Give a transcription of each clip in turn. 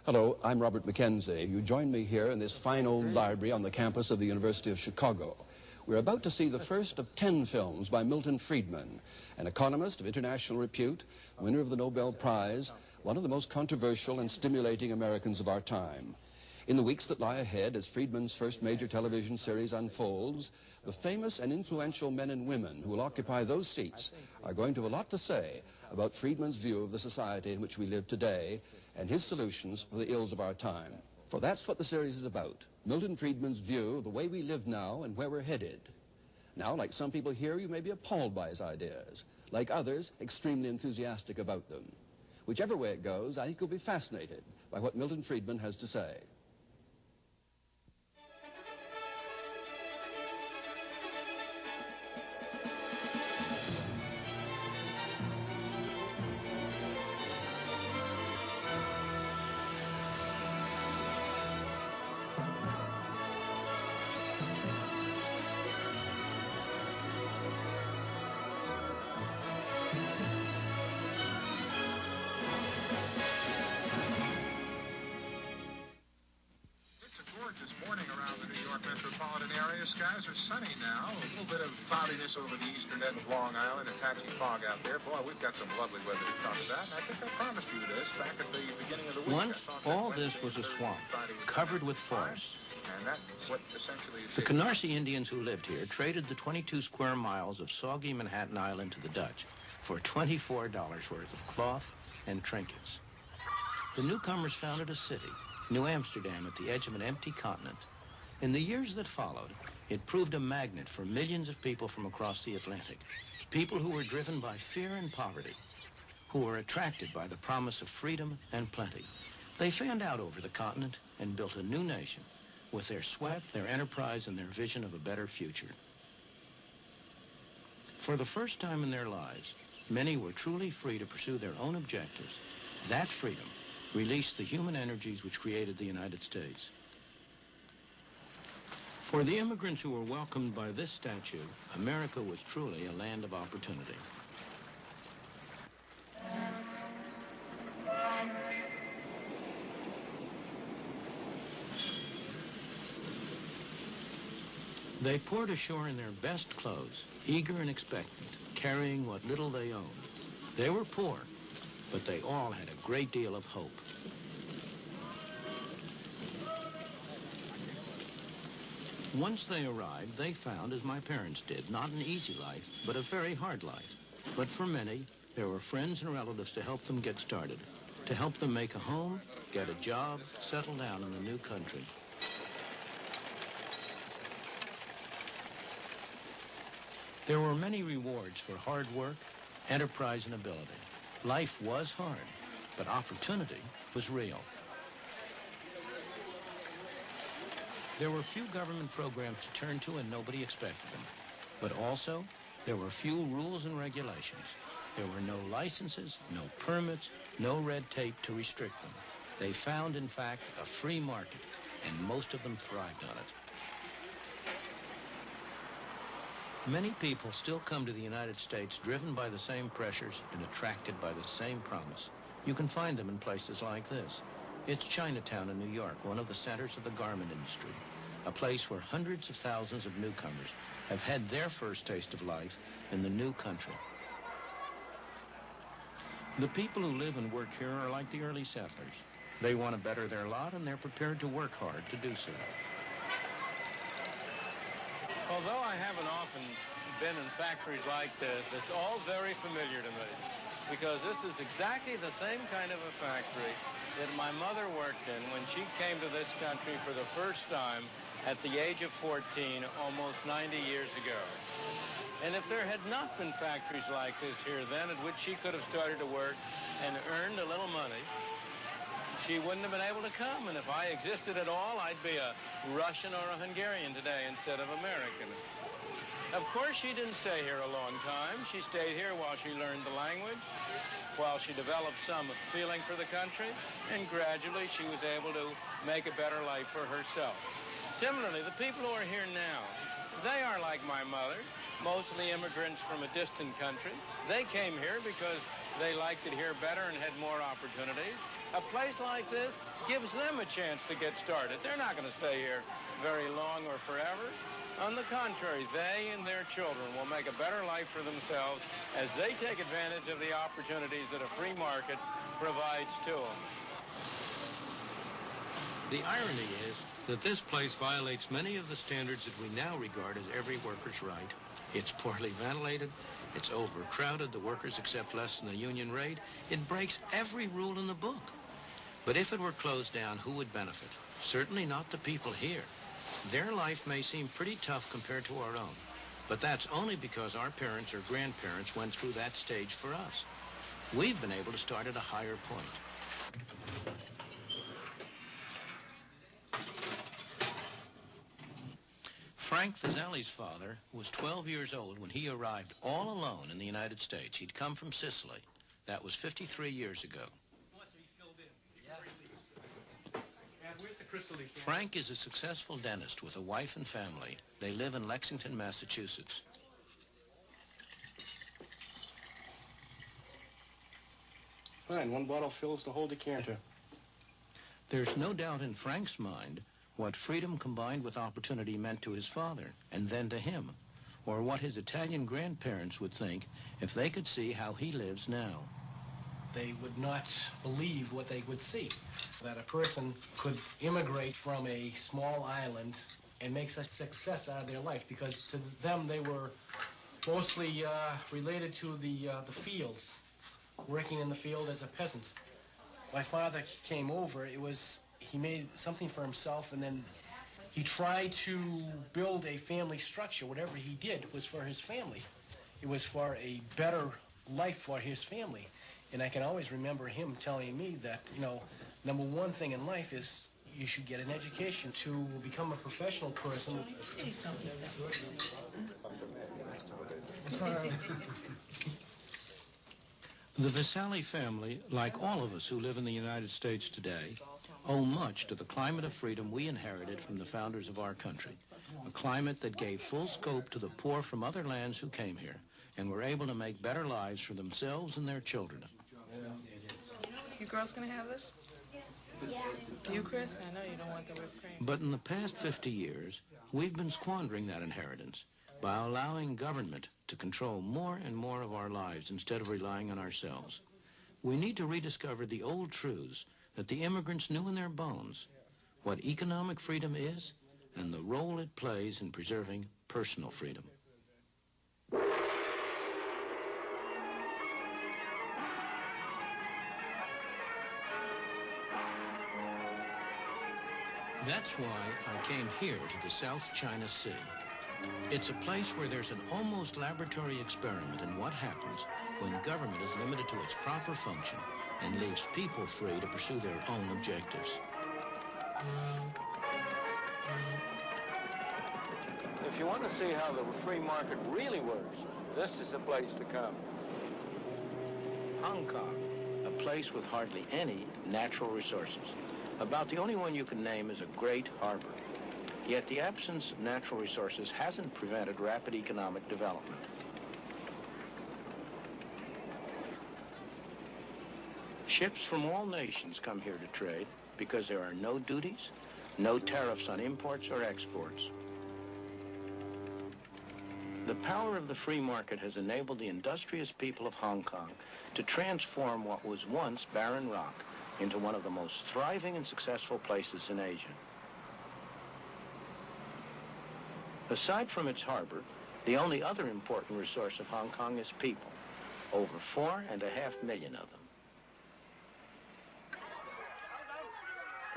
Hello, I'm Robert Mackenzie. You join me here in this fine old library on the campus of the University of Chicago. We're about to see the first of 10 films by Milton Friedman, an economist of international repute, winner of the Nobel Prize, one of the most controversial and stimulating Americans of our time. In the weeks that lie ahead, as Friedman's first major television series unfolds, the famous and influential men and women who will occupy those seats are going to have a lot to say about Friedman's view of the society in which we live today and his solutions for the ills of our time. For that's what the series is about, Milton Friedman's view of the way we live now and where we're headed. Now, like some people here, you may be appalled by his ideas. Like others, extremely enthusiastic about them. Whichever way it goes, I think you'll be fascinated by what Milton Friedman has to say. This morning around the New York metropolitan area. Skies are sunny now. A little bit of cloudiness over the eastern end of Long Island, a patchy fog out there. Boy, we've got some lovely weather to talk about, and I think I promised you this back at the beginning of the week. Once, all this was a swamp, covered with forests. And that's what essentially is the Canarsie Indians who lived here traded the 22 square miles of soggy Manhattan Island to the Dutch for $24 worth of cloth and trinkets. The newcomers founded a city, New Amsterdam, at the edge of an empty continent. In the years that followed, it proved a magnet for millions of people from across the Atlantic, people who were driven by fear and poverty, who were attracted by the promise of freedom and plenty. They fanned out over the continent and built a new nation with their sweat, their enterprise, and their vision of a better future. For the first time in their lives, many were truly free to pursue their own objectives. That freedom released the human energies which created the United States. For the immigrants who were welcomed by this statue, America was truly a land of opportunity. They poured ashore in their best clothes, eager and expectant, carrying what little they owned. They were poor, but they all had a great deal of hope. Once they arrived, they found, as my parents did, not an easy life, but a very hard life. But for many, there were friends and relatives to help them get started, to help them make a home, get a job, settle down in the new country. There were many rewards for hard work, enterprise, and ability. Life was hard, but opportunity was real. There were few government programs to turn to, and nobody expected them. But also, there were few rules and regulations. There were no licenses, no permits, no red tape to restrict them. They found, in fact, a free market, and most of them thrived on it. Many people still come to the United States driven by the same pressures and attracted by the same promise. You can find them in places like this. It's Chinatown in New York, one of the centers of the garment industry, a place where hundreds of thousands of newcomers have had their first taste of life in the new country. The people who live and work here are like the early settlers. They want to better their lot, and they're prepared to work hard to do so. Although I haven't often been in factories like this, it's all very familiar to me, because this is exactly the same kind of a factory that my mother worked in when she came to this country for the first time at the age of 14, almost 90 years ago. And if there had not been factories like this here then, at which she could have started to work and earned a little money, she wouldn't have been able to come. And if I existed at all, I'd be a Russian or a Hungarian today instead of American. Of course, she didn't stay here a long time. She stayed here while she learned the language, while she developed some feeling for the country, and gradually she was able to make a better life for herself. Similarly, the people who are here now, they are like my mother, mostly immigrants from a distant country. They came here because they liked it here better and had more opportunities. A place like this gives them a chance to get started. They're not going to stay here very long or forever. On the contrary, they and their children will make a better life for themselves as they take advantage of the opportunities that a free market provides to them. The irony is that this place violates many of the standards that we now regard as every worker's right. It's poorly ventilated, it's overcrowded, the workers accept less than the union rate, it breaks every rule in the book. But if it were closed down, who would benefit? Certainly not the people here. Their life may seem pretty tough compared to our own, but that's only because our parents or grandparents went through that stage for us. We've been able to start at a higher point. Frank Fasali's father was 12 years old when he arrived all alone in the United States. He'd come from Sicily. That was 53 years ago. Frank is a successful dentist with a wife and family. They live in Lexington, Massachusetts. Fine, one bottle fills the whole decanter. There's no doubt in Frank's mind what freedom combined with opportunity meant to his father, and then to him, or what his Italian grandparents would think if they could see how he lives now. They would not believe what they would see, that a person could immigrate from a small island and make such success out of their life, because to them they were mostly related to the fields, working in the field as a peasant. My father came over, he made something for himself, and then he tried to build a family structure. Whatever he did was for his family. It was for a better life for his family. And I can always remember him telling me that, number one thing in life is you should get an education to become a professional person. Please don't eat that. The Vasali family, like all of us who live in the United States today, owe much to the climate of freedom we inherited from the founders of our country, a climate that gave full scope to the poor from other lands who came here and were able to make better lives for themselves and their children. You girls gonna have this? Yeah. You, Chris? I know you don't want the whipped cream. But in the past 50 years, we've been squandering that inheritance by allowing government to control more and more of our lives instead of relying on ourselves. We need to rediscover the old truths that the immigrants knew in their bones, what economic freedom is and the role it plays in preserving personal freedom. That's why I came here to the South China Sea. It's a place where there's an almost laboratory experiment in what happens when government is limited to its proper function and leaves people free to pursue their own objectives. If you want to see how the free market really works, this is the place to come. Hong Kong, a place with hardly any natural resources. About the only one you can name is a great harbor. Yet the absence of natural resources hasn't prevented rapid economic development. Ships from all nations come here to trade because there are no duties, no tariffs on imports or exports. The power of the free market has enabled the industrious people of Hong Kong to transform what was once barren rock into one of the most thriving and successful places in Asia. Aside from its harbor, the only other important resource of Hong Kong is people, over 4.5 million of them.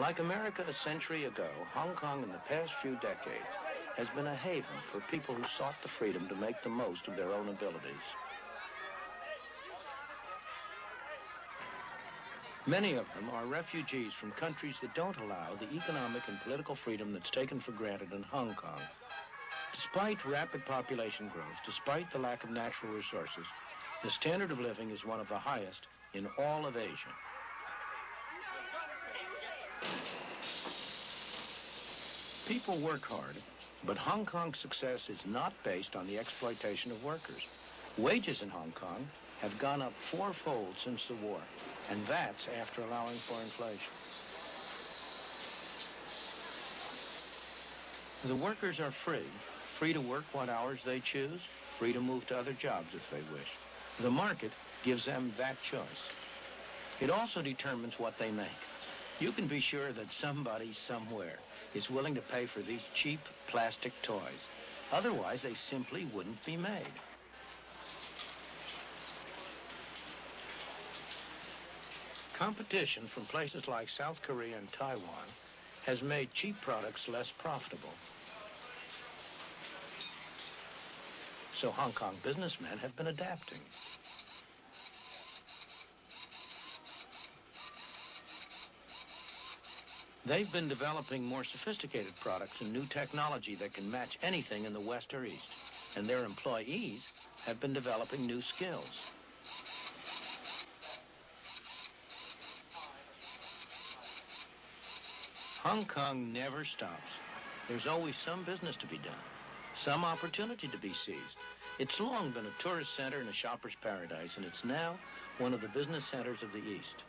Like America a century ago, Hong Kong in the past few decades has been a haven for people who sought the freedom to make the most of their own abilities. Many of them are refugees from countries that don't allow the economic and political freedom that's taken for granted in Hong Kong. Despite rapid population growth, despite the lack of natural resources, the standard of living is one of the highest in all of Asia. People work hard, but Hong Kong's success is not based on the exploitation of workers. Wages in Hong Kong have gone up fourfold since the war, and that's after allowing for inflation. The workers are free to work what hours they choose, free to move to other jobs if they wish. The market gives them that choice. It also determines what they make. You can be sure that somebody somewhere is willing to pay for these cheap plastic toys. Otherwise, they simply wouldn't be made. Competition from places like South Korea and Taiwan has made cheap products less profitable. So Hong Kong businessmen have been adapting. They've been developing more sophisticated products and new technology that can match anything in the West or East. And their employees have been developing new skills. Hong Kong never stops. There's always some business to be done, some opportunity to be seized. It's long been a tourist center and a shopper's paradise, and it's now one of the business centers of the East.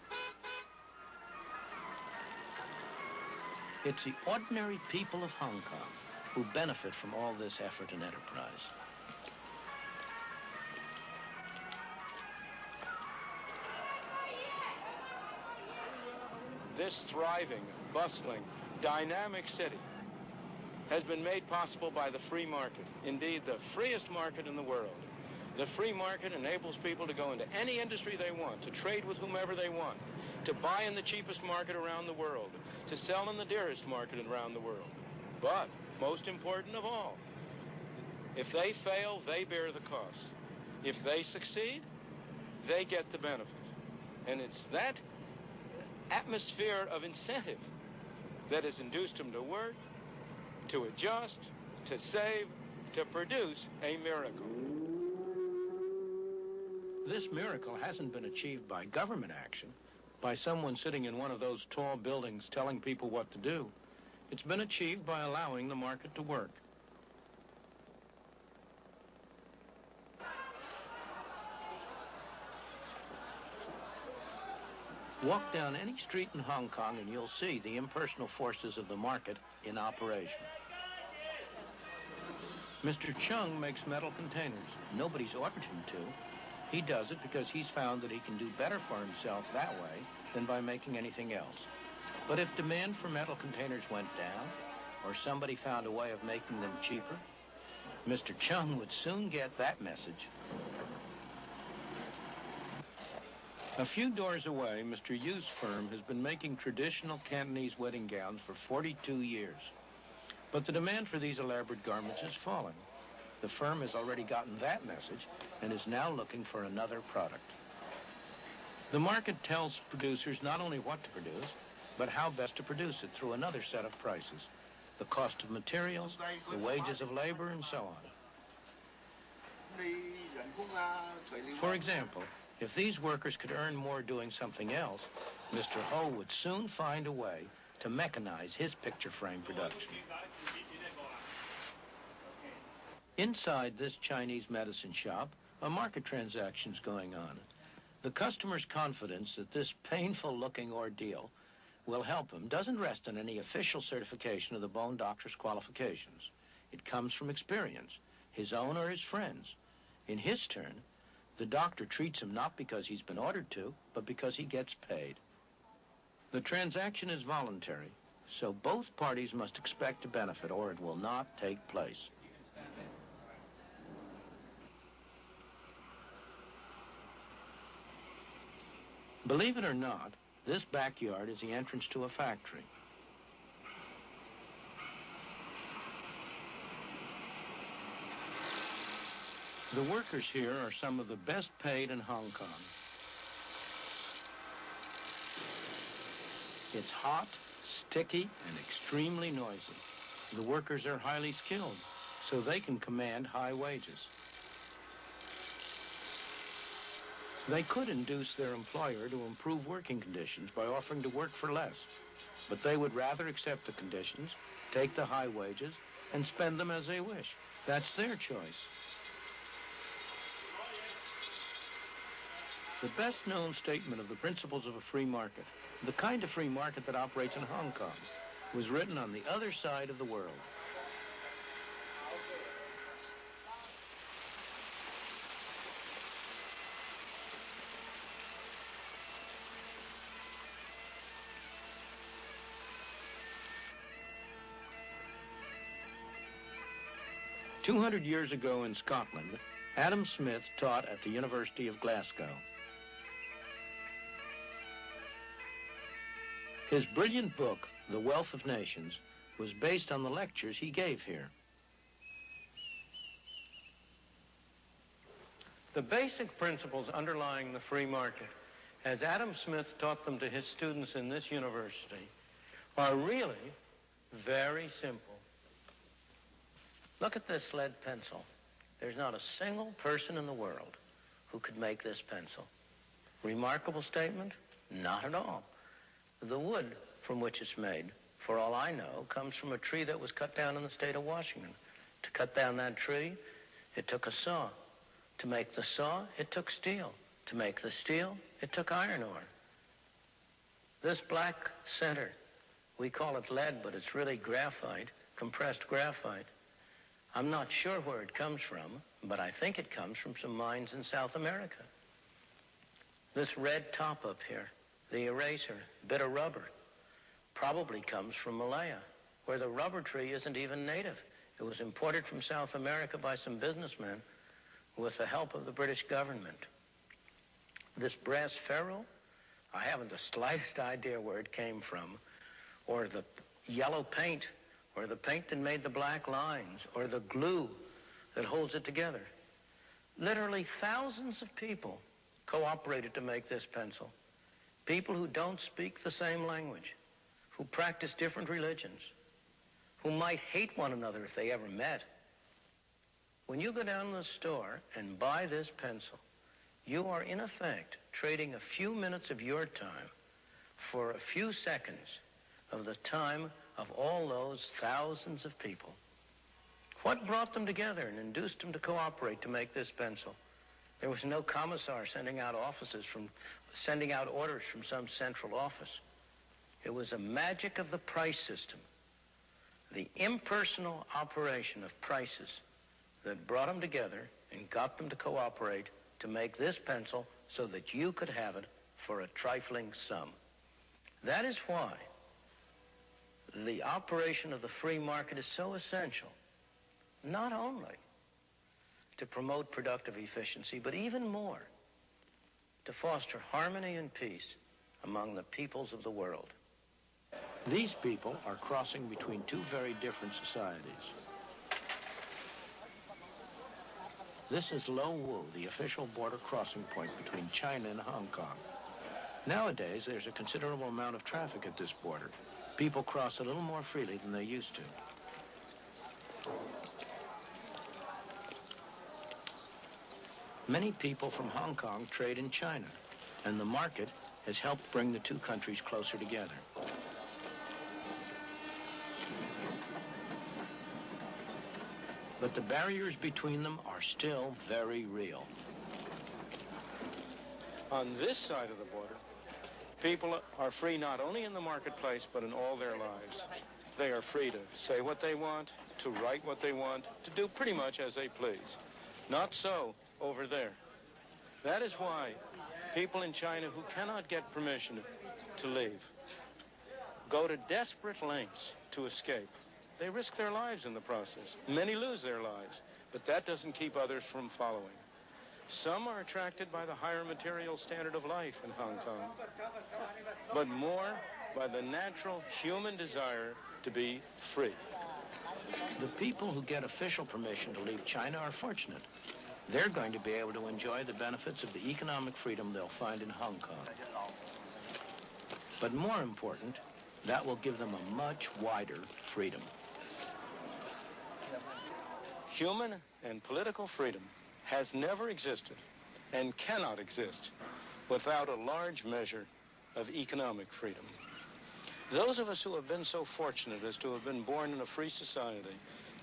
It's the ordinary people of Hong Kong who benefit from all this effort and enterprise. This thriving, bustling, dynamic city has been made possible by the free market. Indeed, the freest market in the world. The free market enables people to go into any industry they want, to trade with whomever they want, to buy in the cheapest market around the world, to sell in the dearest market around the world. But, most important of all, if they fail, they bear the cost. If they succeed, they get the benefit. And it's that atmosphere of incentive that has induced them to work, to adjust, to save, to produce a miracle. This miracle hasn't been achieved by government action, by someone sitting in one of those tall buildings telling people what to do. It's been achieved by allowing the market to work. Walk down any street in Hong Kong and you'll see the impersonal forces of the market in operation. Mr. Chung makes metal containers. Nobody's ordered him to. He does it because he's found that he can do better for himself that way than by making anything else. But if demand for metal containers went down, or somebody found a way of making them cheaper, Mr. Chung would soon get that message. A few doors away, Mr. Yu's firm has been making traditional Cantonese wedding gowns for 42 years. But the demand for these elaborate garments is falling. The firm has already gotten that message and is now looking for another product. The market tells producers not only what to produce, but how best to produce it through another set of prices. The cost of materials, the wages of labor, and so on. For example, if these workers could earn more doing something else, Mr. Ho would soon find a way to mechanize his picture frame production. Inside this Chinese medicine shop, a market transaction's going on. The customer's confidence that this painful-looking ordeal will help him doesn't rest on any official certification of the bone doctor's qualifications. It comes from experience, his own or his friends. In his turn, the doctor treats him not because he's been ordered to, but because he gets paid. The transaction is voluntary, so both parties must expect a benefit or it will not take place. Believe it or not, this backyard is the entrance to a factory. The workers here are some of the best paid in Hong Kong. It's hot, sticky, and extremely noisy. The workers are highly skilled, so they can command high wages. They could induce their employer to improve working conditions by offering to work for less, but they would rather accept the conditions, take the high wages, and spend them as they wish. That's their choice. The best-known statement of the principles of a free market, the kind of free market that operates in Hong Kong, was written on the other side of the world. "200 years ago in Scotland, Adam Smith taught at the University of Glasgow. His brilliant book, The Wealth of Nations, was based on the lectures he gave here. The basic principles underlying the free market, as Adam Smith taught them to his students in this university, are really very simple. Look at this lead pencil. There's not a single person in the world who could make this pencil. Remarkable statement? Not at all. The wood from which it's made, for all I know, comes from a tree that was cut down in the state of Washington. To cut down that tree, it took a saw. To make the saw, it took steel. To make the steel, it took iron ore. This black center, we call it lead, but it's really graphite, compressed graphite. I'm not sure where it comes from, but I think it comes from some mines in South America. This red top up here, the eraser, bit of rubber, probably comes from Malaya, where the rubber tree isn't even native. It was imported from South America by some businessmen with the help of the British government. This brass ferrule, I haven't the slightest idea where it came from, or the yellow paint, or the paint that made the black lines, or the glue that holds it together. Literally thousands of people cooperated to make this pencil. People who don't speak the same language, who practice different religions, who might hate one another if they ever met. When you go down to the store and buy this pencil, you are in effect trading a few minutes of your time for a few seconds of the time of all those thousands of people. What brought them together and induced them to cooperate to make this pencil? There was no commissar sending out orders from some central office. It was a magic of the price system, the impersonal operation of prices that brought them together and got them to cooperate to make this pencil so that you could have it for a trifling sum. That is why the operation of the free market is so essential, not only to promote productive efficiency, but even more, to foster harmony and peace among the peoples of the world. These people are crossing between two very different societies. This is Lo Wu, the official border crossing point between China and Hong Kong. Nowadays, there's a considerable amount of traffic at this border. People cross a little more freely than they used to. Many people from Hong Kong trade in China, and the market has helped bring the two countries closer together. But the barriers between them are still very real. On this side of the border, people are free not only in the marketplace, but in all their lives. They are free to say what they want, to write what they want, to do pretty much as they please. Not so over there. That is why people in China who cannot get permission to leave go to desperate lengths to escape. They risk their lives in the process. Many lose their lives, but that doesn't keep others from following. Some are attracted by the higher material standard of life in Hong Kong, but more by the natural human desire to be free. The people who get official permission to leave China are fortunate. They're going to be able to enjoy the benefits of the economic freedom they'll find in Hong Kong. But more important, that will give them a much wider freedom. Human and political freedom has never existed and cannot exist without a large measure of economic freedom. Those of us who have been so fortunate as to have been born in a free society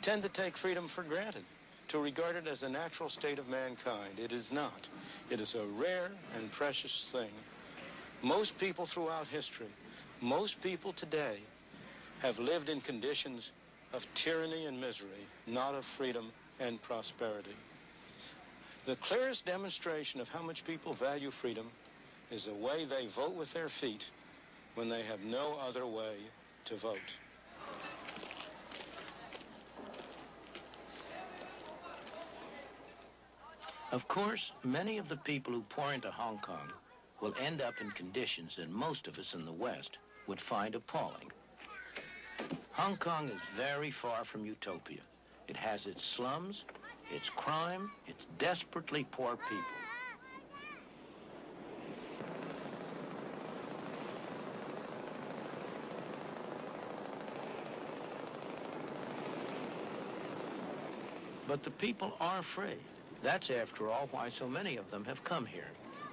tend to take freedom for granted, to regard it as a natural state of mankind. It is not. It is a rare and precious thing. Most people throughout history, most people today, have lived in conditions of tyranny and misery, not of freedom and prosperity. The clearest demonstration of how much people value freedom is the way they vote with their feet when they have no other way to vote. Of course, many of the people who pour into Hong Kong will end up in conditions that most of us in the West would find appalling. Hong Kong is very far from utopia. It has its slums, its crime, its desperately poor people. But the people are free. That's, after all, why so many of them have come here,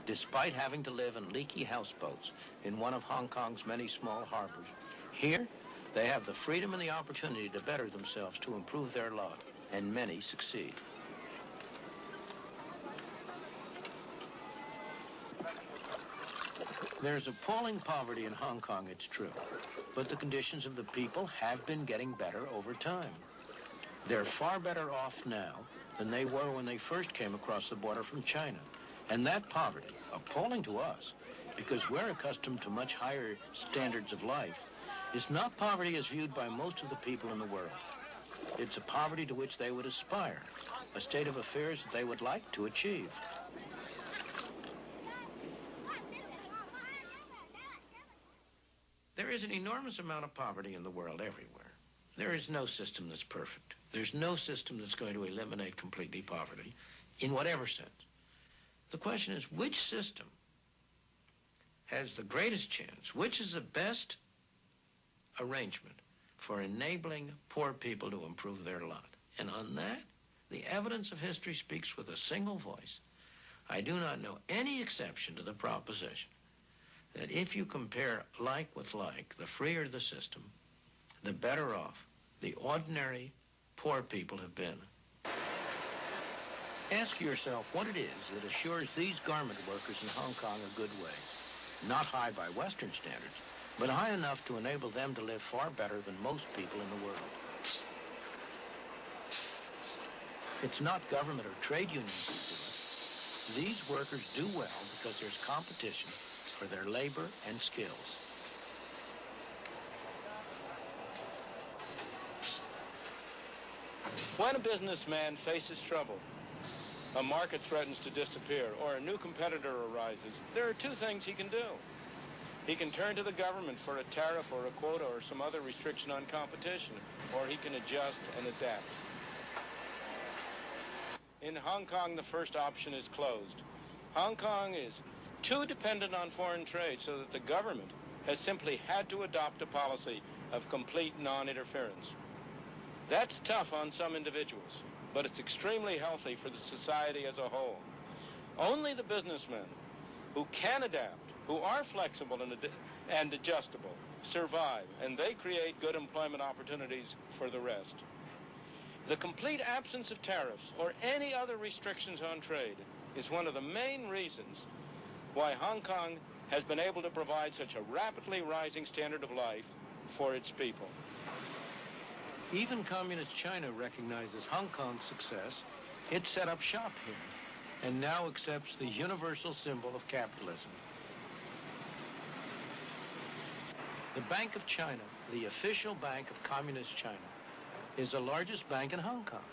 despite having to live in leaky houseboats in one of Hong Kong's many small harbors. Here, they have the freedom and the opportunity to better themselves, to improve their lot, and many succeed. There's appalling poverty in Hong Kong, it's true, but the conditions of the people have been getting better over time. They're far better off now than they were when they first came across the border from China. And that poverty, appalling to us, because we're accustomed to much higher standards of life, is not poverty as viewed by most of the people in the world. It's a poverty to which they would aspire, a state of affairs that they would like to achieve. There is an enormous amount of poverty in the world everywhere. There is no system that's perfect. There's no system that's going to eliminate completely poverty in whatever sense. The question is, which system has the greatest chance? Which is the best arrangement for enabling poor people to improve their lot? And on that, the evidence of history speaks with a single voice. I do not know any exception to the proposition that if you compare like with like, the freer the system, the better off the ordinary poor people have been. Ask yourself what it is that assures these garment workers in Hong Kong a good wage, not high by Western standards, but high enough to enable them to live far better than most people in the world. It's not government or trade unions that do it. These workers do well because there's competition for their labor and skills. When a businessman faces trouble, a market threatens to disappear, or a new competitor arises, there are two things he can do. He can turn to the government for a tariff or a quota or some other restriction on competition, or he can adjust and adapt. In Hong Kong, the first option is closed. Hong Kong is too dependent on foreign trade so that the government has simply had to adopt a policy of complete non-interference. That's tough on some individuals, but it's extremely healthy for the society as a whole. Only the businessmen who can adapt, who are flexible and adjustable, survive, and they create good employment opportunities for the rest. The complete absence of tariffs or any other restrictions on trade is one of the main reasons why Hong Kong has been able to provide such a rapidly rising standard of life for its people. Even Communist China recognizes Hong Kong's success. It set up shop here and now accepts the universal symbol of capitalism. The Bank of China, the official bank of Communist China, is the largest bank in Hong Kong.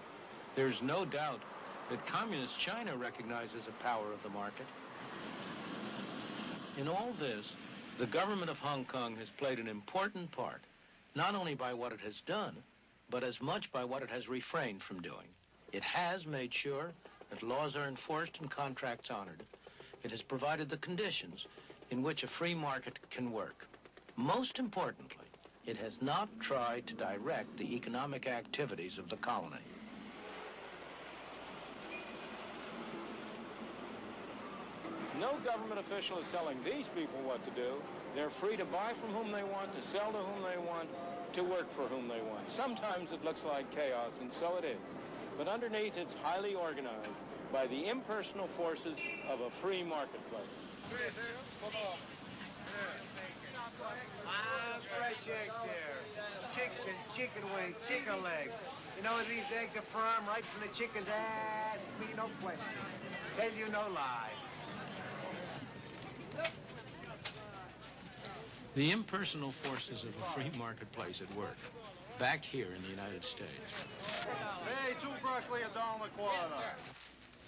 There's no doubt that Communist China recognizes the power of the market. In all this, the government of Hong Kong has played an important part, not only by what it has done, but as much by what it has refrained from doing. It has made sure that laws are enforced and contracts honored. It has provided the conditions in which a free market can work. Most importantly, it has not tried to direct the economic activities of the colony. No government official is telling these people what to do. They're free to buy from whom they want, to sell to whom they want, to work for whom they want. Sometimes it looks like chaos, and so it is. but underneath it's highly organized by the impersonal forces of a free marketplace. Fresh eggs here. Chicken wings, chicken legs. You know, these eggs are firm right from the chicken's ass. Me, no question. Tell you no lie. The impersonal forces of a free marketplace at work, back here in the United States. Hey, 2 broccoli, $1 a quarter.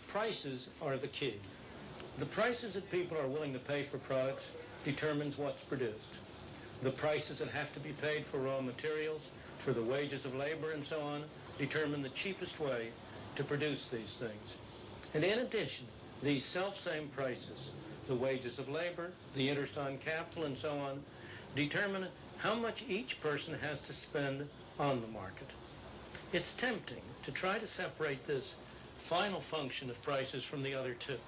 Prices are the key. The prices that people are willing to pay for products determines what's produced. The prices that have to be paid for raw materials, for the wages of labor and so on, determine the cheapest way to produce these things. And in addition, these self-same prices, the wages of labor, the interest on capital and so on, determine how much each person has to spend on the market. It's tempting to try to separate this final function of prices from the other two,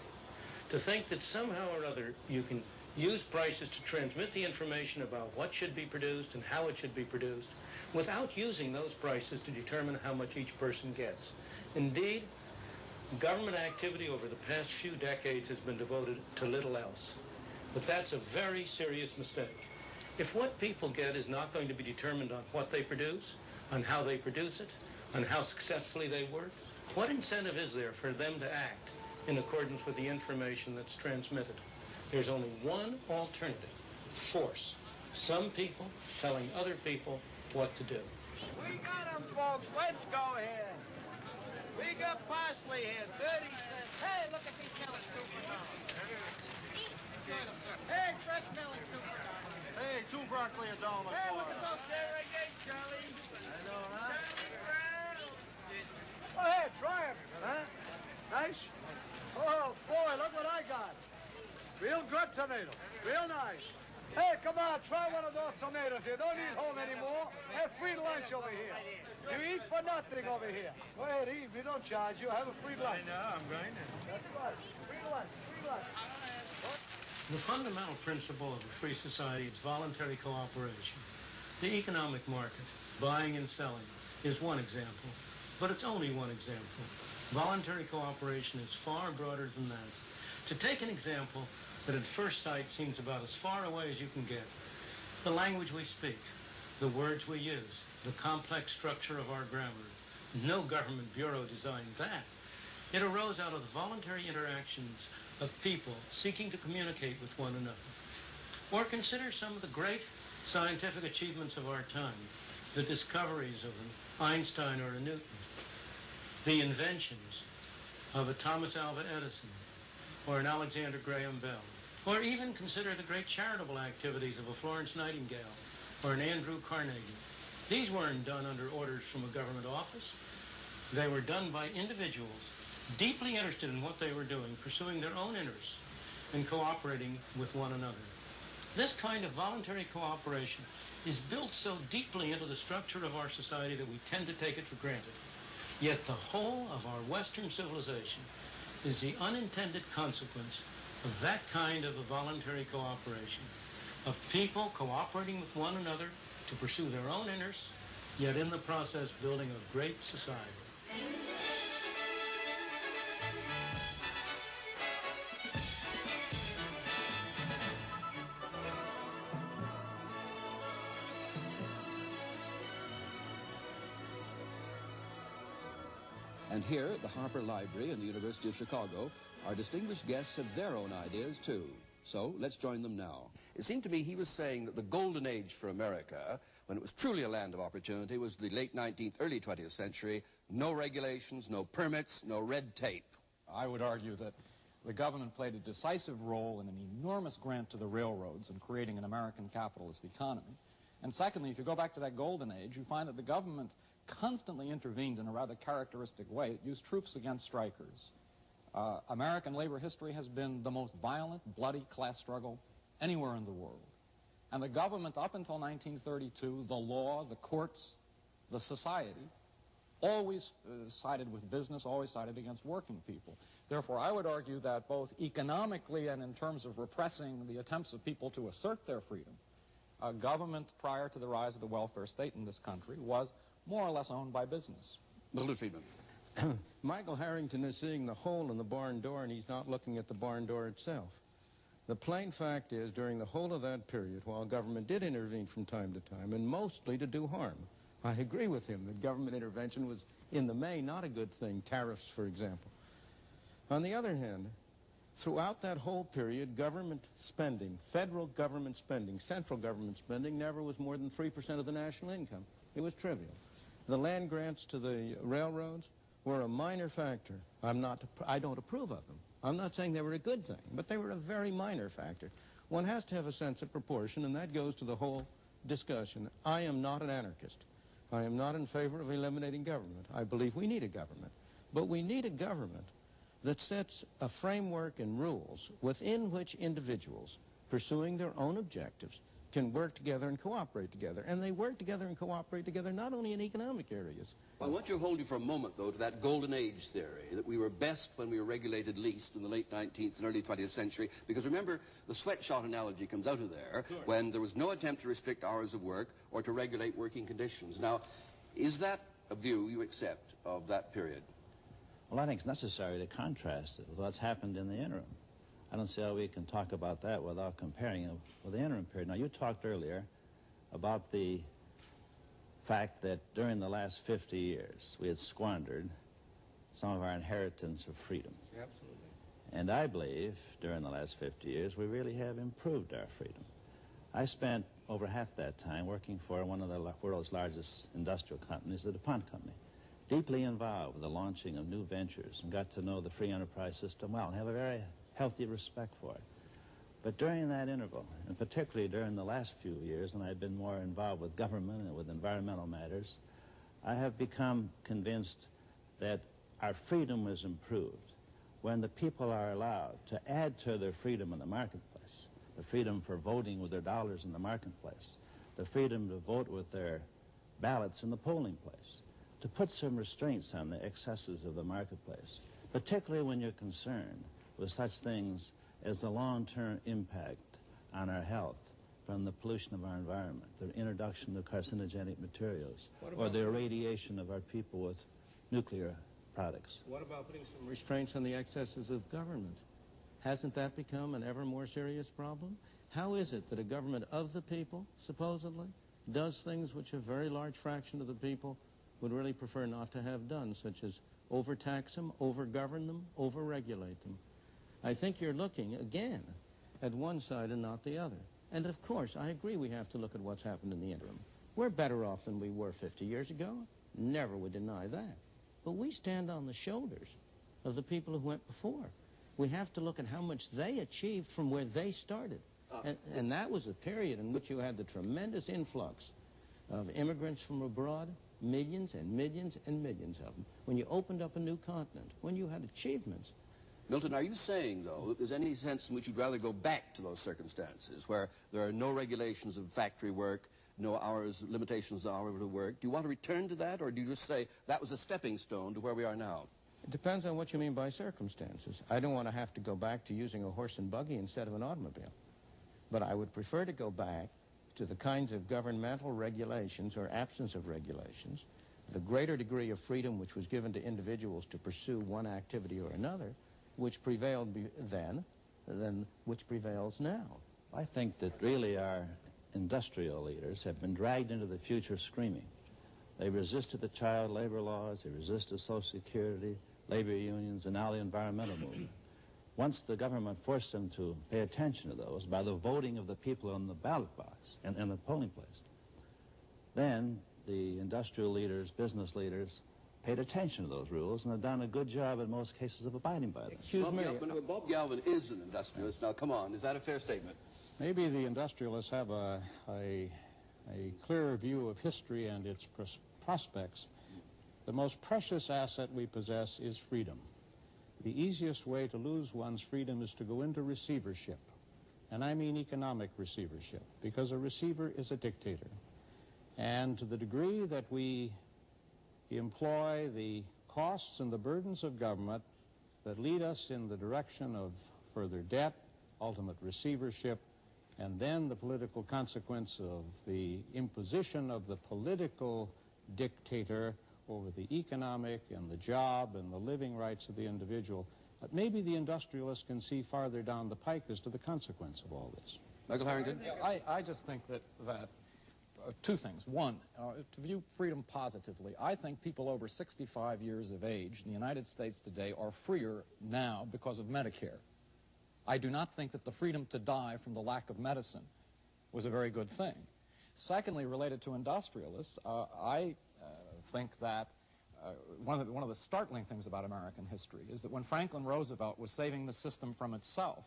to think that somehow or other you can use prices to transmit the information about what should be produced and how it should be produced without using those prices to determine how much each person gets. Indeed, government activity over the past few decades has been devoted to little else. But that's a very serious mistake. If what people get is not going to be determined on what they produce, on how they produce it, on how successfully they work, what incentive is there for them to act in accordance with the information that's transmitted? There's only one alternative: force. Some people telling other people what to do. We got them, folks. Let's go ahead. We got parsley here, 30 cents. Hey, look at these melons, $2. Hey, fresh melons, $2. Hey, 2 broccoli, $1 a quarter. Hey, look at those carrot eggs, Charlie. I know, huh? Go ahead, try them, huh? Nice? Oh, boy, look what I got. Real good tomato. Real nice. Hey, come on, try one of those tomatoes. You don't eat home anymore. Have free lunch over here. You eat for nothing over here. Go ahead, eat. We don't charge you. Have a free lunch. I know, I'm going to. That's right. Free lunch. Free lunch. The fundamental principle of a free society is voluntary cooperation. The economic market, buying and selling, is one example, but it's only one example. Voluntary cooperation is far broader than that. To take an example that at first sight seems about as far away as you can get, the language we speak, the words we use, the complex structure of our grammar. No government bureau designed that. It arose out of the voluntary interactions of people seeking to communicate with one another. Or consider some of the great scientific achievements of our time, the discoveries of an Einstein or a Newton, the inventions of a Thomas Alva Edison or an Alexander Graham Bell, or even consider the great charitable activities of a Florence Nightingale or an Andrew Carnegie. These weren't done under orders from a government office. They were done by individuals deeply interested in what they were doing, pursuing their own interests, and cooperating with one another. This kind of voluntary cooperation is built so deeply into the structure of our society that we tend to take it for granted. Yet the whole of our Western civilization is the unintended consequence of that kind of a voluntary cooperation, of people cooperating with one another to pursue their own interests, yet in the process building a great society. And here at the Harper Library in the University of Chicago, our distinguished guests have their own ideas too. So let's join them now. It seemed to me he was saying that the golden age for America, when it was truly a land of opportunity, was the late 19th, early 20th century. No regulations, no permits, no red tape. I would argue that the government played a decisive role in an enormous grant to the railroads in creating an American capitalist economy. And secondly, if you go back to that golden age, you find that the government constantly intervened in a rather characteristic way. It used troops against strikers. American labor history has been the most violent, bloody class struggle anywhere in the world. And the government, up until 1932, the law, the courts, the society, always sided with business, always sided against working people. Therefore, I would argue that both economically and in terms of repressing the attempts of people to assert their freedom, government prior to the rise of the welfare state in this country was more or less owned by business. Milton Friedman. Michael Harrington is seeing the hole in the barn door, and he's not looking at the barn door itself. The plain fact is, during the whole of that period, while government did intervene from time to time, and mostly to do harm, I agree with him that government intervention was, in the main, not a good thing, tariffs, for example. On the other hand, throughout that whole period, government spending, federal government spending, central government spending, never was more than 3% of the national income. It was trivial. The land grants to the railroads were a minor factor. I don't approve of them. I'm not saying they were a good thing, but they were a very minor factor. One has to have a sense of proportion, and that goes to the whole discussion. I am not an anarchist. I am not in favor of eliminating government. I believe we need a government, but we need a government that sets a framework and rules within which individuals pursuing their own objectives can work together and cooperate together. And they work together and cooperate together not only in economic areas. I want to hold you for a moment, though, to that golden age theory, that we were best when we were regulated least in the late 19th and early 20th century. Because remember, the sweatshop analogy comes out of there, sure, when there was no attempt to restrict hours of work or to regulate working conditions. Now, is that a view you accept of that period? Well, I think it's necessary to contrast it with what's happened in the interim. I don't see how we can talk about that without comparing it with the interim period. Now, you talked earlier about the fact that during the last 50 years, we had squandered some of our inheritance of freedom. Absolutely. And I believe during the last 50 years, we really have improved our freedom. I spent over half that time working for one of the world's largest industrial companies, the DuPont Company, deeply involved with the launching of new ventures, and got to know the free enterprise system well and have a very healthy respect for it. But during that interval, and particularly during the last few years, and I've been more involved with government and with environmental matters, I have become convinced that our freedom was improved when the people are allowed to add to their freedom in the marketplace, the freedom for voting with their dollars in the marketplace, the freedom to vote with their ballots in the polling place, to put some restraints on the excesses of the marketplace, particularly when you're concerned with such things as the long-term impact on our health from the pollution of our environment, the introduction of carcinogenic materials, or the irradiation of our people with nuclear products. What about putting some restraints on the excesses of government? Hasn't that become an ever more serious problem? How is it that a government of the people, supposedly, does things which a very large fraction of the people would really prefer not to have done, such as overtax them, overgovern them, overregulate them? I think you're looking, again, at one side and not the other. And of course, I agree we have to look at what's happened in the interim. We're better off than we were 50 years ago. Never would deny that. But we stand on the shoulders of the people who went before. We have to look at how much they achieved from where they started. And that was a period in which you had the tremendous influx of immigrants from abroad, millions and millions and millions of them. When you opened up a new continent, when you had achievements. Milton, are you saying, though, that there's any sense in which you'd rather go back to those circumstances where there are no regulations of factory work, no hours, limitations on hours of work? Do you want to return to that, or do you just say that was a stepping stone to where we are now? It depends on what you mean by circumstances. I don't want to have to go back to using a horse and buggy instead of an automobile. But I would prefer to go back to the kinds of governmental regulations or absence of regulations, the greater degree of freedom which was given to individuals to pursue one activity or another, which prevailed then than which prevails now. I think that really our industrial leaders have been dragged into the future screaming. They've resisted the child labor laws, they resisted Social Security, labor unions, and now the environmental movement. Once the government forced them to pay attention to those by the voting of the people on the ballot box and the polling place, then the industrial leaders, business leaders, paid attention to those rules and have done a good job in most cases of abiding by them. Excuse me. Bob Galvin is an industrialist. Now, come on, is that a fair statement? Maybe the industrialists have a clearer view of history and its prospects. The most precious asset we possess is freedom. The easiest way to lose one's freedom is to go into receivership. And I mean economic receivership, because a receiver is a dictator. And to the degree that we employ the costs and the burdens of government that lead us in the direction of further debt, ultimate receivership, and then the political consequence of the imposition of the political dictator over the economic and the job and the living rights of the individual, maybe the industrialist can see farther down the pike as to the consequence of all this. Michael Harrington? I just think that two things. One, to view freedom positively, I think people over 65 years of age in the United States today are freer now because of Medicare. I do not think that the freedom to die from the lack of medicine was a very good thing. Secondly, related to industrialists, I think that one of the startling things about American history is that when Franklin Roosevelt was saving the system from itself,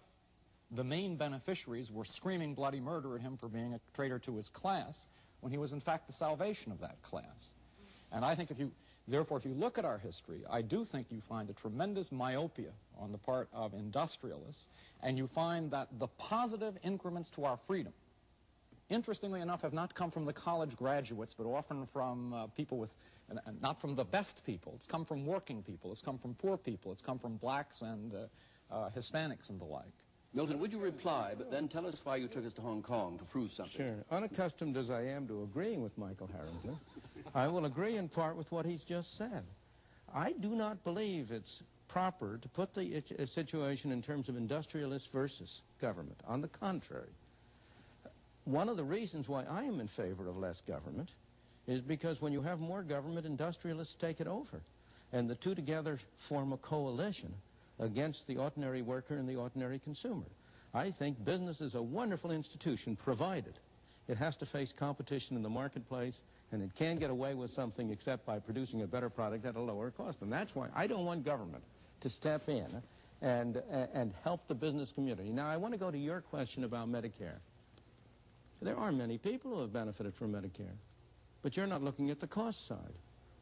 the main beneficiaries were screaming bloody murder at him for being a traitor to his class, when he was in fact the salvation of that class. And I think therefore if you look at our history, I do think you find a tremendous myopia on the part of industrialists, and you find that the positive increments to our freedom, interestingly enough, have not come from the college graduates, but often from people with, not from the best people. It's come from working people, it's come from poor people, it's come from blacks and Hispanics and the like. Milton, would you reply, but then tell us why you took us to Hong Kong to prove something? Sure. Unaccustomed as I am to agreeing with Michael Harrington, I will agree in part with what he's just said. I do not believe it's proper to put the situation in terms of industrialists versus government. On the contrary, one of the reasons why I am in favor of less government is because when you have more government, industrialists take it over. And the two together form a coalition against the ordinary worker and the ordinary consumer. I think business is a wonderful institution, provided it has to face competition in the marketplace, and it can't get away with something except by producing a better product at a lower cost. And that's why I don't want government to step in and help the business community. Now, I want to go to your question about Medicare. There are many people who have benefited from Medicare, but you're not looking at the cost side.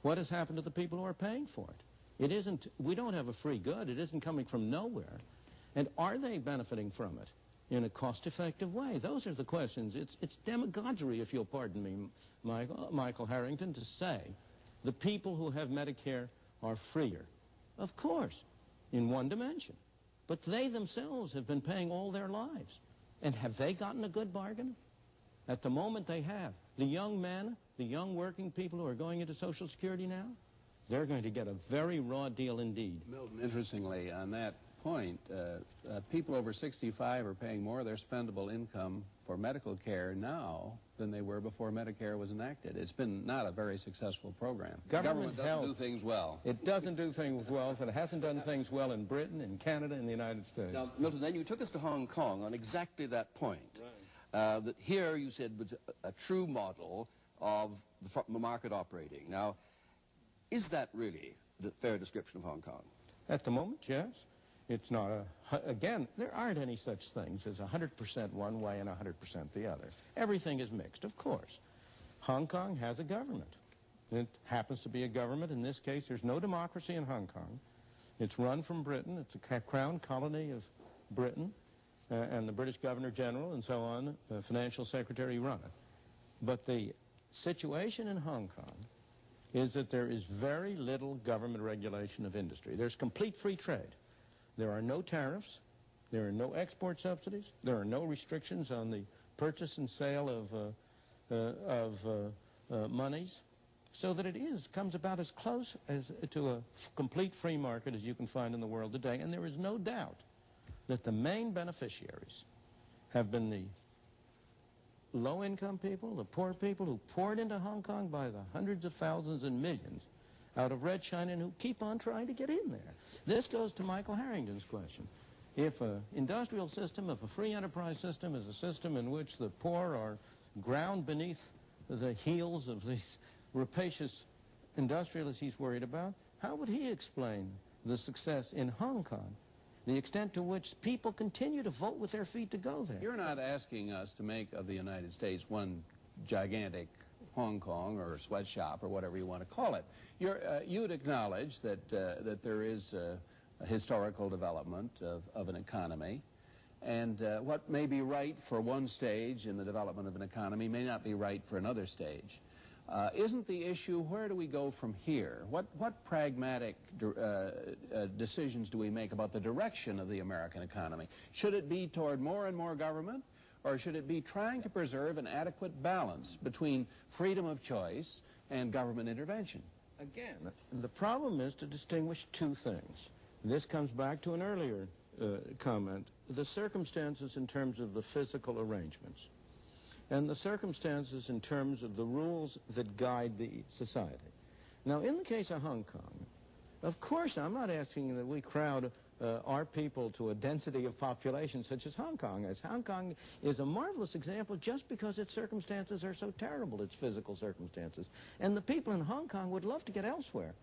What has happened to the people who are paying for it? It isn't, we don't have a free good. It isn't coming from nowhere. And are they benefiting from it in a cost-effective way? Those are the questions. It's demagoguery, if you'll pardon me, Michael Harrington, to say the people who have Medicare are freer. Of course, in one dimension. But they themselves have been paying all their lives. And have they gotten a good bargain? At the moment they have. The young men, the young working people who are going into Social Security now, they're going to get a very raw deal indeed. Milton, interestingly, on that point, people over 65 are paying more of their spendable income for medical care now than they were before Medicare was enacted. It's been not a very successful program. Government doesn't do things well. It doesn't do things well, and it hasn't done things well in Britain, in Canada, in the United States. Now, Milton, then you took us to Hong Kong on exactly that point. Right. That here, you said, was a true model of the market operating. Now, is that really the fair description of Hong Kong? At the moment, yes. It's not again, there aren't any such things as 100% one way and 100% the other. Everything is mixed, of course. Hong Kong has a government. It happens to be a government. In this case, there's no democracy in Hong Kong. It's run from Britain. It's a crown colony of Britain, and the British Governor General and so on, the financial secretary run it. But the situation in Hong Kong is that there is very little government regulation of industry. There's complete free trade. There are no tariffs. There are no export subsidies. There are no restrictions on the purchase and sale of monies, so that it comes about as close as to a complete free market as you can find in the world today. And there is no doubt that the main beneficiaries have been the low-income people, the poor people who poured into Hong Kong by the hundreds of thousands and millions out of Red China and who keep on trying to get in there. This goes to Michael Harrington's question. If an industrial system, if a free enterprise system is a system in which the poor are ground beneath the heels of these rapacious industrialists he's worried about, how would he explain the success in Hong Kong, the extent to which people continue to vote with their feet to go there? You're not asking us to make of the United States one gigantic Hong Kong or a sweatshop or whatever you want to call it. You'd acknowledge that there is a historical development of an economy, and what may be right for one stage in the development of an economy may not be right for another stage. Isn't the issue, where do we go from here? What pragmatic decisions do we make about the direction of the American economy? Should it be toward more and more government, or should it be trying to preserve an adequate balance between freedom of choice and government intervention? Again, the problem is to distinguish two things. This comes back to an earlier comment, the circumstances in terms of the physical arrangements, and the circumstances in terms of the rules that guide the society. Now, in the case of Hong Kong, of course, I'm not asking that we crowd our people to a density of population such as Hong Kong is. Hong Kong is a marvelous example just because its circumstances are so terrible, its physical circumstances. And the people in Hong Kong would love to get elsewhere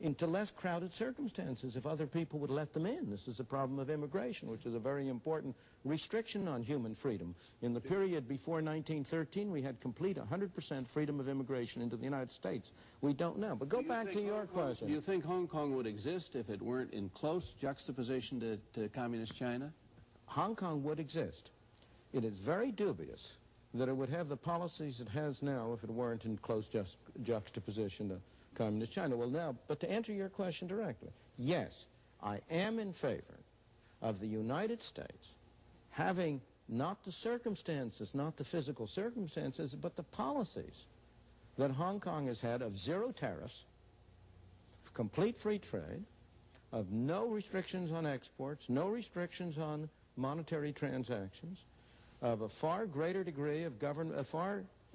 into less crowded circumstances if other people would let them in. This is a problem of immigration, which is a very important restriction on human freedom. In the period before 1913, we had complete 100% freedom of immigration into the United States. We don't now. But go back to your question. Do you think Hong Kong would exist if it weren't in close juxtaposition to Communist China? Hong Kong would exist. It is very dubious that it would have the policies it has now if it weren't in close juxtaposition to Communist China. Well, now, but to answer your question directly, yes, I am in favor of the United States having not the circumstances, not the physical circumstances, but the policies that Hong Kong has had of zero tariffs, of complete free trade, of no restrictions on exports, no restrictions on monetary transactions, of a far greater degree of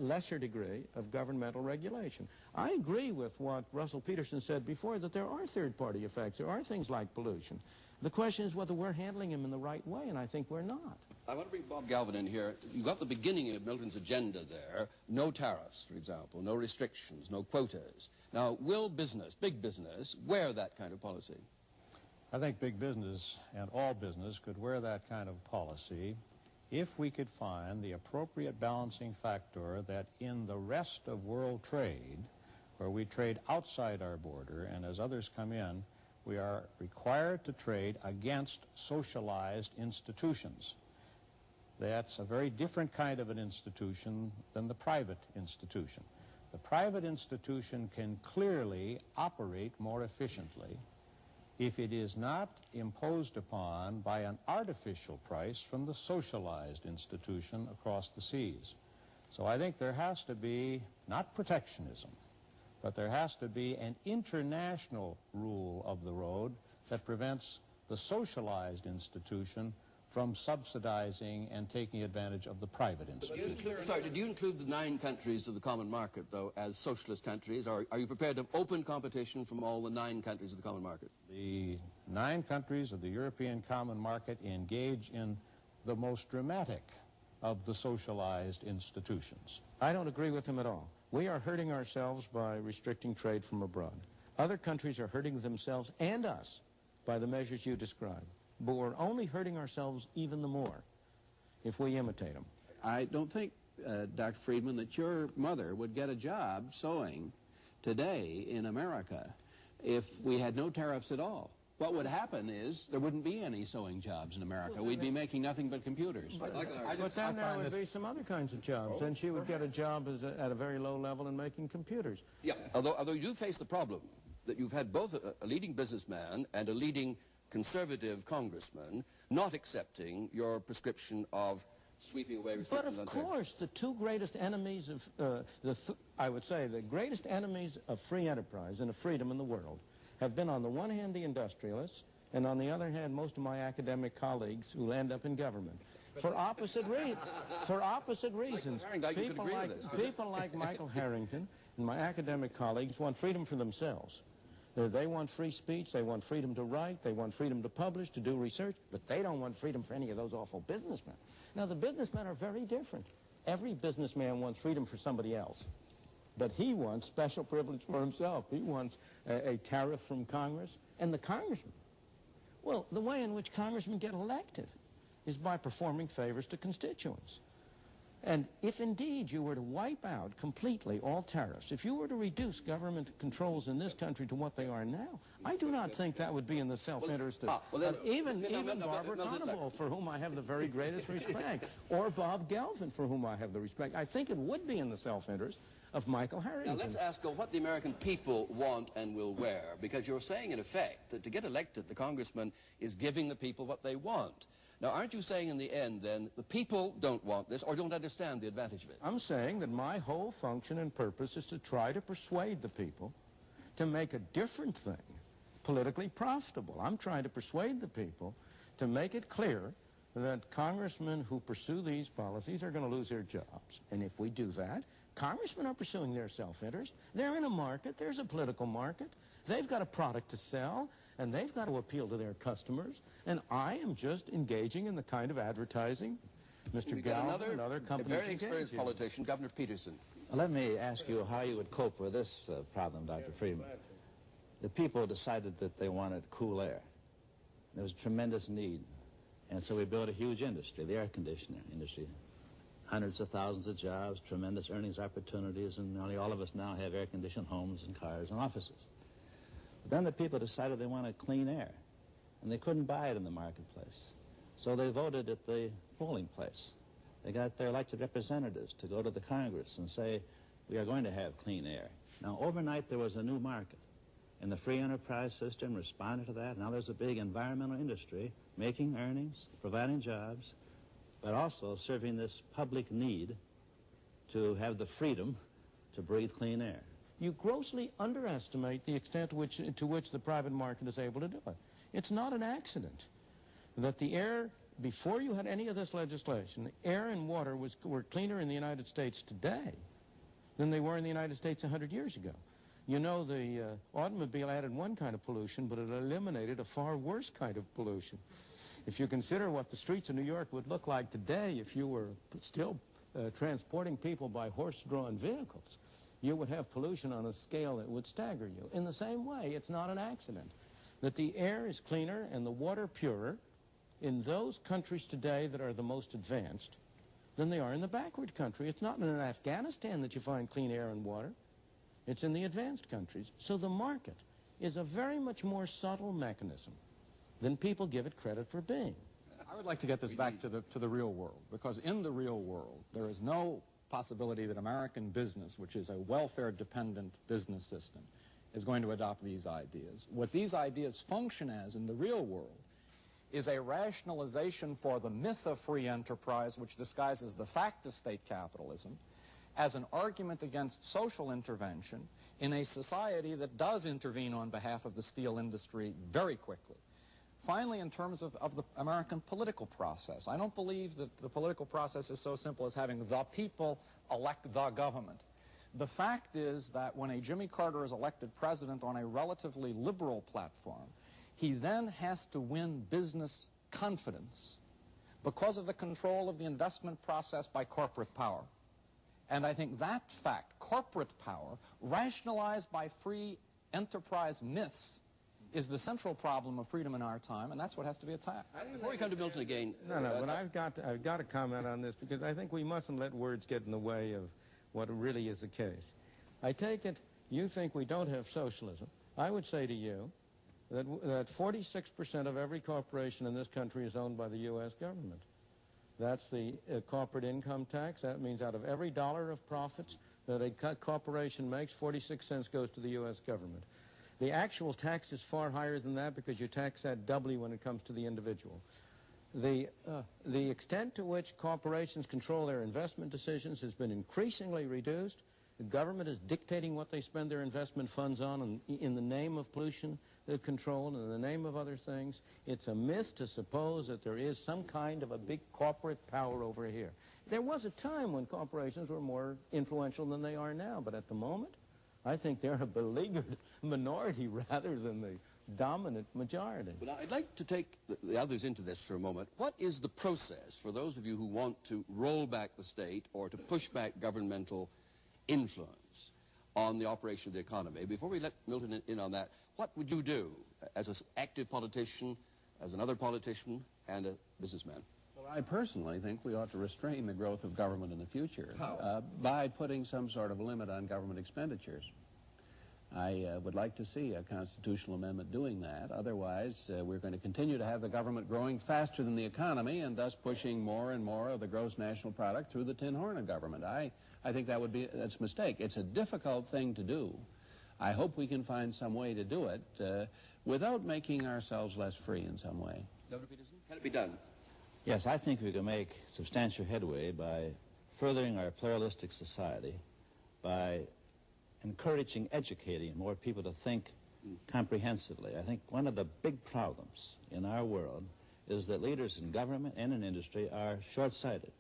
lesser degree of governmental regulation. I agree with what Russell Peterson said before, that there are third-party effects. There are things like pollution. The question is whether we're handling them in the right way, and I think we're not. I want to bring Bob Galvin in here. You got the beginning of Milton's agenda there. No tariffs, for example, no restrictions, no quotas. Now, will business, big business, wear that kind of policy? I think big business and all business could wear that kind of policy if we could find the appropriate balancing factor that in the rest of world trade, where we trade outside our border, and as others come in, we are required to trade against socialized institutions. That's a very different kind of an institution than the private institution. The private institution can clearly operate more efficiently if it is not imposed upon by an artificial price from the socialized institution across the seas. So I think there has to be, not protectionism, but there has to be an international rule of the road that prevents the socialized institution from subsidizing and taking advantage of the private institution. Sorry, did you include the 9 countries of the common market, though, as socialist countries? Or are you prepared to have open competition from all the 9 countries of the common market? The 9 countries of the European common market engage in the most dramatic of the socialized institutions. I don't agree with him at all. We are hurting ourselves by restricting trade from abroad. Other countries are hurting themselves and us by the measures you described. But we're only hurting ourselves even the more if we imitate them. I don't think, Dr. Friedman, that your mother would get a job sewing today in America if we had no tariffs at all. What would happen is there wouldn't be any sewing jobs in America. We'd be making nothing but computers. But then there would be some other kinds of jobs. Then she would get a job at a very low level in making computers. Yeah, although you do face the problem that you've had both a leading businessman and a leading conservative congressman not accepting your prescription of sweeping away restrictions. But of course, the 2 greatest enemies of, I would say, the greatest enemies of free enterprise and of freedom in the world have been, on the one hand, the industrialists, and on the other hand, most of my academic colleagues who end up in government. For opposite reasons. People like Michael Harrington and my academic colleagues want freedom for themselves. They want free speech, they want freedom to write, they want freedom to publish, to do research, but they don't want freedom for any of those awful businessmen. Now, the businessmen are very different. Every businessman wants freedom for somebody else, but he wants special privilege for himself. He wants a tariff from Congress. And the congressman, well, the way in which congressmen get elected is by performing favors to constituents. And if indeed you were to wipe out completely all tariffs, if you were to reduce government controls in this country to what they are now, I do not think that would be in the self-interest of even Barbara Conable, for whom I have the very greatest respect, or Bob Galvin, for whom I have the respect. I think it would be in the self-interest of Michael Harrington. Now let's ask what the American people want and will wear, because you're saying in effect that to get elected, the congressman is giving the people what they want. Now, aren't you saying in the end, then, the people don't want this or don't understand the advantage of it? I'm saying that my whole function and purpose is to try to persuade the people to make a different thing politically profitable. I'm trying to persuade the people to make it clear that congressmen who pursue these policies are going to lose their jobs. And if we do that, congressmen are pursuing their self-interest. They're in a market. There's a political market. They've got a product to sell, and they've got to appeal to their customers. And I am just engaging in the kind of advertising Mr. Galvin and other companies a very experienced politician, Governor Peterson. Let me ask you how you would cope with this problem, Dr. Friedman. The people decided that they wanted cool air. There was a tremendous need. And so we built a huge industry, the air conditioner industry. Hundreds of thousands of jobs, tremendous earnings opportunities, and nearly all of us now have air-conditioned homes and cars and offices. But then the people decided they wanted clean air, and they couldn't buy it in the marketplace. So they voted at the polling place. They got their elected representatives to go to the Congress and say, we are going to have clean air. Now, overnight, there was a new market. And the free enterprise system responded to that. Now there's a big environmental industry making earnings, providing jobs, but also serving this public need to have the freedom to breathe clean air. You grossly underestimate the extent to which the private market is able to do it. It's not an accident that the air, before you had any of this legislation, the air and water were cleaner in the United States today than they were in the United States 100 years ago. You know, the automobile added one kind of pollution, but it eliminated a far worse kind of pollution. If you consider what the streets of New York would look like today if you were still transporting people by horse-drawn vehicles, you would have pollution on a scale that would stagger you. In the same way, it's not an accident that the air is cleaner and the water purer in those countries today that are the most advanced than they are in the backward country. It's not in Afghanistan that you find clean air and water. It's in the advanced countries. So the market is a very much more subtle mechanism than people give it credit for being. I would like to get this back to the real world, because in the real world, there is no possibility that American business, which is a welfare-dependent business system, is going to adopt these ideas. What these ideas function as in the real world is a rationalization for the myth of free enterprise, which disguises the fact of state capitalism, as an argument against social intervention in a society that does intervene on behalf of the steel industry very quickly. Finally, in terms of the American political process, I don't believe that the political process is so simple as having the people elect the government. The fact is that when a Jimmy Carter is elected president on a relatively liberal platform, he then has to win business confidence because of the control of the investment process by corporate power. And I think that fact, corporate power, rationalized by free enterprise myths, is the central problem of freedom in our time, and that's what has to be attacked. Before we come to Milton again... No, but I've got to comment on this, because I think we mustn't let words get in the way of what really is the case. I take it you think we don't have socialism. I would say to you that 46% of every corporation in this country is owned by the U.S. government. That's the corporate income tax. That means out of every dollar of profits that a corporation makes, 46 cents goes to the U.S. government. The actual tax is far higher than that because you tax that doubly when it comes to the individual. The extent to which corporations control their investment decisions has been increasingly reduced. The government is dictating what they spend their investment funds on in the name of pollution control and in the name of other things. It's a myth to suppose that there is some kind of a big corporate power over here. There was a time when corporations were more influential than they are now, but at the moment, I think they're a beleaguered minority rather than the dominant majority. But I'd like to take the others into this for a moment. What is the process for those of you who want to roll back the state or to push back governmental influence on the operation of the economy? Before we let Milton in on that, what would you do as an active politician, as another politician, and a businessman? Well, I personally think we ought to restrain the growth of government in the future. How? By putting some sort of limit on government expenditures. I would like to see a constitutional amendment doing that. Otherwise, we're going to continue to have the government growing faster than the economy and thus pushing more and more of the gross national product through the tin horn of government. I think that's a mistake. It's a difficult thing to do. I hope we can find some way to do it without making ourselves less free in some way. Governor Peterson, can it be done? Yes, I think we can make substantial headway by furthering our pluralistic society, by encouraging, educating more people to think comprehensively. I think one of the big problems in our world is that leaders in government and in industry are short-sighted.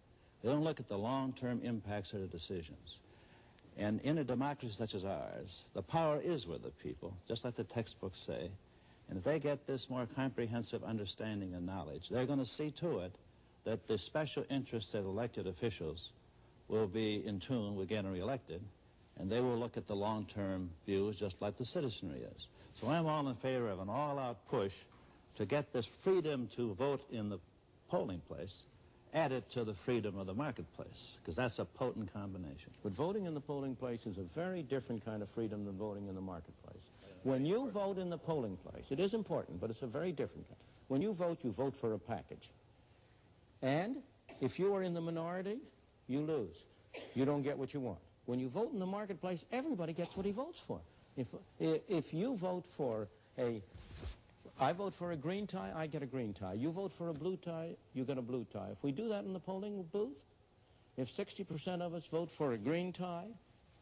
They don't look at the long-term impacts of their decisions. And in a democracy such as ours, the power is with the people, just like the textbooks say. And if they get this more comprehensive understanding and knowledge, they're going to see to it that the special interests of elected officials will be in tune with getting reelected, and they will look at the long-term views just like the citizenry is. So I'm all in favor of an all-out push to get this freedom to vote in the polling place added to the freedom of the marketplace, because that's a potent combination. But voting in the polling place is a very different kind of freedom than voting in the marketplace. When you vote in the polling place, it is important, but it's a very different kind. When you vote for a package. And if you are in the minority, you lose. You don't get what you want. When you vote in the marketplace, everybody gets what he votes for. If you vote for I vote for a green tie, I get a green tie. You vote for a blue tie, you get a blue tie. If we do that in the polling booth, if 60% of us vote for a green tie,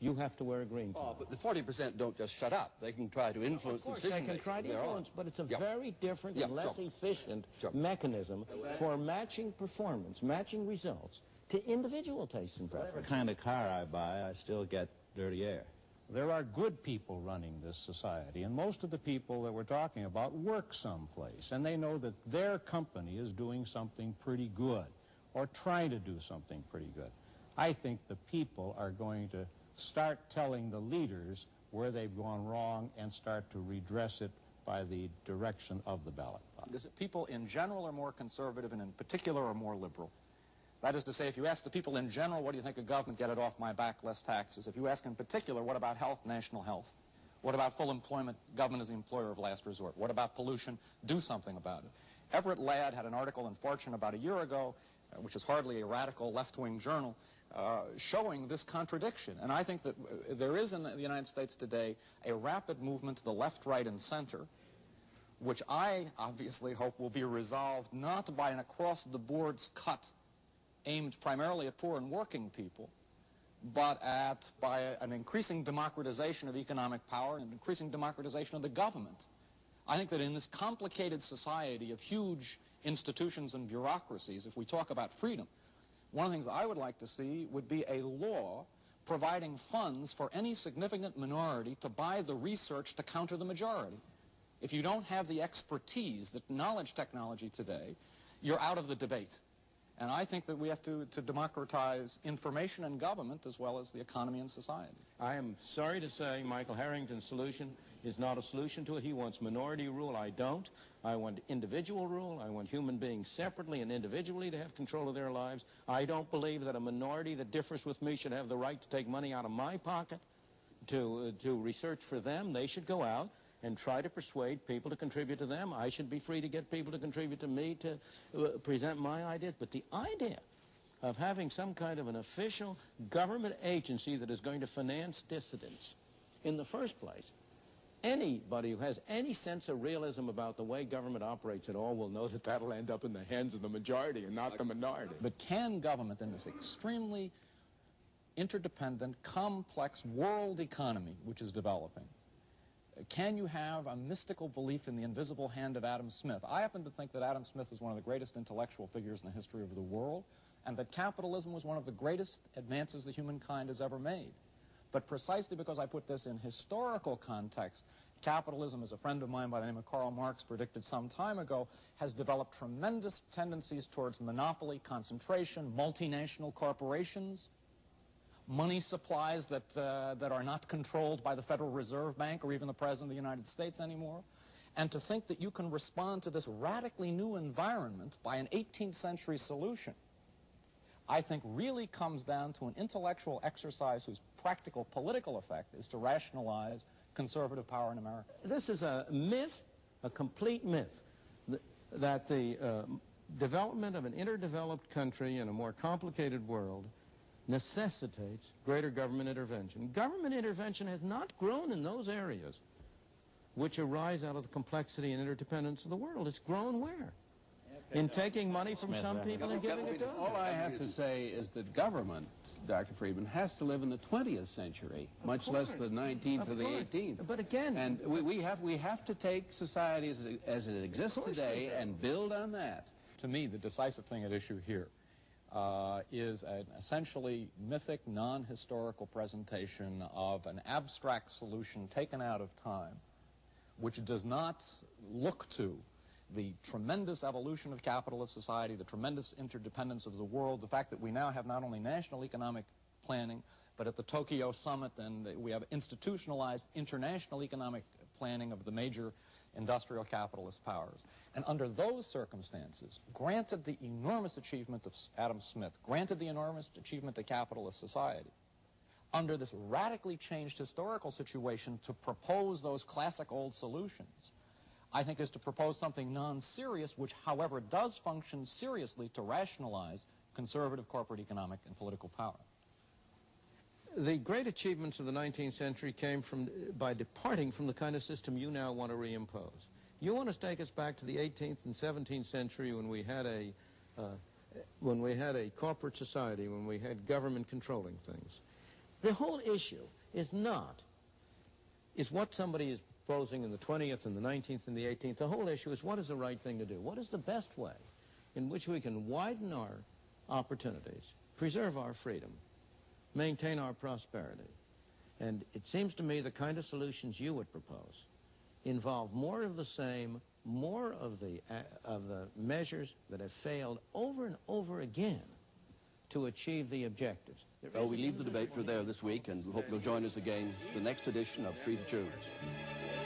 you have to wear a green tie. Oh, but the 40% don't just shut up. They can try to influence decision-making. They can try to influence, but it's a very different and less efficient mechanism for matching performance, matching results to individual tastes and preferences. Whatever kind of car I buy, I still get dirty air. There are good people running this society, and most of the people that we're talking about work someplace, and they know that their company is doing something pretty good or trying to do something pretty good. I think the people are going to start telling the leaders where they've gone wrong and start to redress it by the direction of the ballot box. People in general are more conservative and in particular are more liberal. That is to say, if you ask the people in general, what do you think of government, get it off my back, less taxes. If you ask in particular, what about health, national health? What about full employment, government is the employer of last resort? What about pollution? Do something about it. Everett Ladd had an article in Fortune about a year ago, which is hardly a radical left-wing journal, showing this contradiction. And I think that there is in the United States today a rapid movement to the left, right, and center, which I obviously hope will be resolved not by an across-the-boards cut aimed primarily at poor and working people, but by an increasing democratization of economic power and an increasing democratization of the government. I think that in this complicated society of huge institutions and bureaucracies, if we talk about freedom, one of the things I would like to see would be a law providing funds for any significant minority to buy the research to counter the majority. If you don't have the expertise, the knowledge technology today, you're out of the debate. And I think that we have to democratize information and government as well as the economy and society. I am sorry to say Michael Harrington's solution is not a solution to it. He wants minority rule. I don't. I want individual rule. I want human beings separately and individually to have control of their lives. I don't believe that a minority that differs with me should have the right to take money out of my pocket to research for them. They should go out and try to persuade people to contribute to them. I should be free to get people to contribute to me to present my ideas. But the idea of having some kind of an official government agency that is going to finance dissidents, in the first place, anybody who has any sense of realism about the way government operates at all will know that that'll end up in the hands of the majority and not the minority. But can government in this extremely interdependent, complex world economy which is developing, can you have a mystical belief in the invisible hand of Adam Smith? I happen to think that Adam Smith was one of the greatest intellectual figures in the history of the world, and that capitalism was one of the greatest advances that humankind has ever made. But precisely because I put this in historical context, capitalism, as a friend of mine by the name of Karl Marx predicted some time ago, has developed tremendous tendencies towards monopoly, concentration, multinational corporations, money supplies that are not controlled by the Federal Reserve Bank or even the President of the United States anymore. And to think that you can respond to this radically new environment by an 18th century solution, I think really comes down to an intellectual exercise whose practical political effect is to rationalize conservative power in America. This is a myth, a complete myth, that the development of an underdeveloped country in a more complicated world necessitates greater government intervention. Government intervention has not grown in those areas which arise out of the complexity and interdependence of the world. It's grown where? in taking money from some people and giving it to others. All I have to say is that government, Dr. Friedman, has to live in the 20th century, much less the 19th or the 18th. But again... And we have to take society as it exists today and build on that. To me, the decisive thing at issue here is an essentially mythic, non-historical presentation of an abstract solution taken out of time, which does not look to the tremendous evolution of capitalist society, the tremendous interdependence of the world, the fact that we now have not only national economic planning, but at the Tokyo summit, and we have institutionalized international economic planning of the major industrial capitalist powers. And under those circumstances, granted the enormous achievement of Adam Smith, granted the enormous achievement of capitalist society, under this radically changed historical situation, to propose those classic old solutions, I think is to propose something non-serious, which, however, does function seriously to rationalize conservative corporate economic and political power. The great achievements of the 19th century came by departing from the kind of system you now want to reimpose. You want to take us back to the 18th and 17th century when we had a corporate society, when we had government controlling things. The whole issue is what somebody is proposing in the 20th and the 19th and the 18th. The whole issue is what is the right thing to do? What is the best way in which we can widen our opportunities, preserve our freedom, maintain our prosperity? And it seems to me the kind of solutions you would propose involve more of the same, more of the measures that have failed over and over again to achieve the objectives. Well, we leave the debate for there this week, and hope you'll join us again for the next edition of Free to Choose.